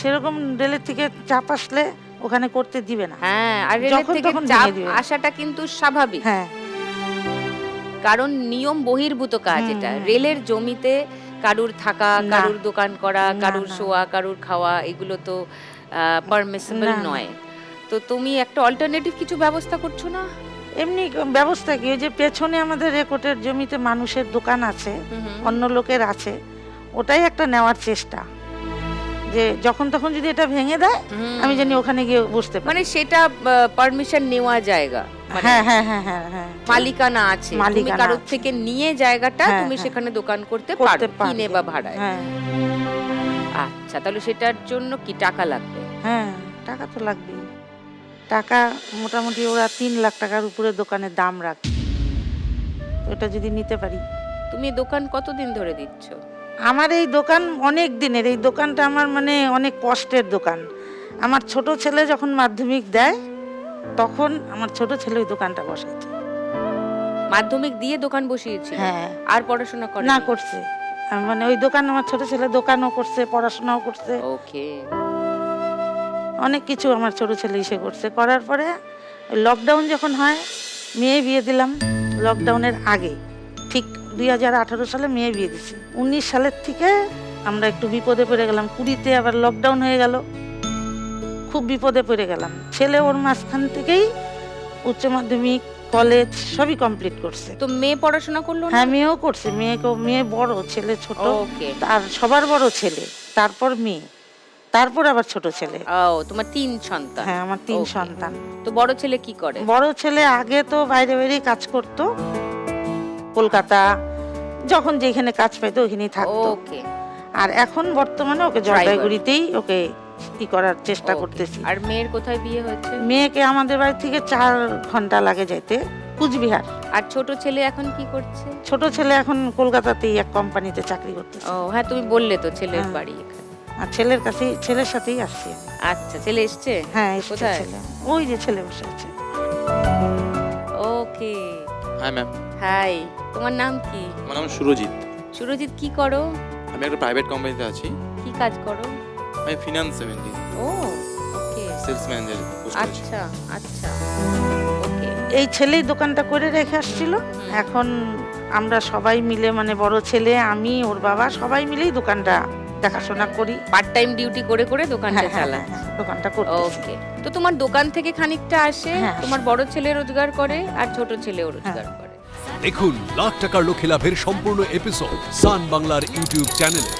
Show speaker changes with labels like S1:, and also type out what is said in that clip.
S1: সেরকম রেলের থেকে চাপ আসলে ওখানে করতে দিবে না।
S2: হ্যাঁ, আর রেলের
S1: যখন
S2: থেকে
S1: তখন
S2: চাপ
S1: ভেঙে দিবে।
S2: আসাটা কিন্তু স্বাভাবিক,
S1: হ্যাঁ
S2: কারণ নিয়ম বহির্ভূত কাজ এটা। রেলের জমিতে কারুর থাকা,
S1: না।
S2: কারুর দোকান করা,
S1: না,
S2: কারুর
S1: না।
S2: শোয়া, কারুর খাওয়া, এগুলো তো পারমিসিবল
S1: না, না।
S2: নয়। তো তুমি একটা অল্টারনেটিভ কিছু ব্যবস্থা করছো না?
S1: এমনি ব্যবস্থা কি, ওই যে পেছনে আমাদের রেকর্ডের জমিতে মানুষের দোকান আছে, অন্য লোকের আছে, ওটাই একটা নেওয়ার চেষ্টা, যে যখন তখন যদি এটা ভেঙে দেয় আমি জানি ওখানে গিয়ে বসতে পারি।
S2: মানে সেটা পারমিশন নেওয়া জায়গা, মানে
S1: হ্যাঁ হ্যাঁ হ্যাঁ হ্যাঁ হ্যাঁ
S2: মালিকানা আছে, তুমি
S1: মালিকানা
S2: কারোর
S1: আছে।
S2: থেকে নিয়ে জায়গাটা
S1: হ্যাঁ,
S2: তুমি
S1: হ্যাঁ।
S2: সেখানে দোকান করতে
S1: করতে
S2: পারো,
S1: পারবে।
S2: কিনে বা ভাড়ায়।
S1: হ্যাঁ
S2: আচ্ছা, তাহলে সেটার জন্য কি টাকা লাগবে?
S1: হ্যাঁ, টাকা তো লাগবেই। টাকা মোটামুটি ওরা 3 লাখ টাকার উপরে দোকানের দাম রাখে, ওটা যদি নিতে পারি।
S2: তুমি দোকান কতদিন ধরে দিচ্ছ?
S1: আমার এই দোকান অনেক দিনের, এই দোকানটা আমার মানে অনেক কষ্টের দোকান। আমার ছোট ছেলে যখন মাধ্যমিক দেয় তখন আমার ছোট ছেলে ওই দোকানটা বসাইছে।
S2: মাধ্যমিক দিয়ে দোকান বসিয়েছিল?
S1: হ্যাঁ।
S2: আর পড়াশোনা করে
S1: না, করছে। মানে ওই দোকান, আমার ছোট ছেলে দোকানও করছে, পড়াশোনাও করছে,
S2: ওকে।
S1: অনেক কিছু আমার ছোট ছেলে এসে করছে। করার পরে লকডাউন যখন হয়, মেয়ে বিয়ে দিলাম লকডাউনের আগে, ঠিক 2018 সালে মেয়ে বিয়ে দিছি। 19 সালের থেকে আমরা একটু বিপদে পড়ে গেলাম, 20-তে আবার লকডাউন হয়ে গেল, খুব বিপদে পড়ে গেলাম। ছেলে ওর মাঝখান থেকেই উচ্চ মাধ্যমিক, কলেজ সবই কমপ্লিট করছে।
S2: তো মেয়ে পড়াশোনা করলো না?
S1: হ্যাঁ, মেয়েও করছে। মেয়ে বড়, ছেলে ছোট।
S2: ওকে।
S1: আর সবার বড় ছেলে, তারপর মেয়ে, তারপর আবার ছোট ছেলে।
S2: ও, তোমার 3 সন্তান?
S1: হ্যাঁ, আমার 3
S2: Okay.
S1: সন্তান।
S2: তো বড় ছেলে কি করে?
S1: বড় ছেলে আগে তো বাইরে বাইরে কাজ করত, কলকাতা, যখন যেখানে কাজ পাইতো ওখানেই থাকতো।
S2: ওকে।
S1: আর এখন বর্তমানে ওকে জলপাইগুড়িতেই ওকে ই করার চেষ্টা করতেছি।
S2: আর মেয়ের কোথায় বিয়ে হয়েছে?
S1: মেয়েকে আমাদের বাড়ি থেকে 4 ঘন্টা লাগে যাইতে, কুচবিহার।
S2: আর ছোট ছেলে এখন কি করছে?
S1: ছোট ছেলে এখন কলকাতাতেই এক কোম্পানিতে চাকরি করতেছে।
S2: ও হ্যাঁ, তুমি বললে তো ছেলের
S1: হ্যাঁ।
S2: বাড়ি এখানে।
S1: আর ছেলের সাথেই আসছি আমি।
S2: আচ্ছা, ছেলে এসছে?
S1: হ্যাঁ, এসছে
S2: কোথায়?
S1: ছেলে, ওই যে ছেলে বসে আছে।
S2: ওকে।
S3: হাই ম্যাম,
S2: হাই, তোমার নাম কি?
S3: আমার নাম সুরজিৎ।
S2: সুরজিৎ, কি করো?
S3: আমি একটা প্রাইভেট কোম্পানিতে আছি।
S2: কি কাজ করো?
S3: আমি ফিনান্স 70
S2: ও ওকে।
S3: সেলস ম্যানেজার পোস্ট আছি।
S2: আচ্ছা আচ্ছা, ওকে।
S1: এই ছেলেই দোকানটা করে রেখে আসছিল। এখন আমরা সবাই মিলে, মানে বড় ছেলে, আমি, ওর বাবা, সবাই মিলেই দোকানটা দেখাশোনা করি।
S2: পার্ট টাইম ডিউটি করে করে দোকানটা
S1: হ্যাঁ, হ্যাঁ,
S2: চালাচ্ছ?
S1: হ্যাঁ, দোকানটা করতেছি।
S2: ওকে। তো তোমার দোকান থেকে খানিকটা আসে,
S1: হ্যাঁ।
S2: তোমার বড় ছেলে রোজগার করে আর ছোট ছেলেও রোজগার করে।
S4: দেখুন লাখ টাকার লক্ষ্যে লাভের সম্পূর্ণ এপিসোড সান বাংলার ইউটিউব চ্যানেলে।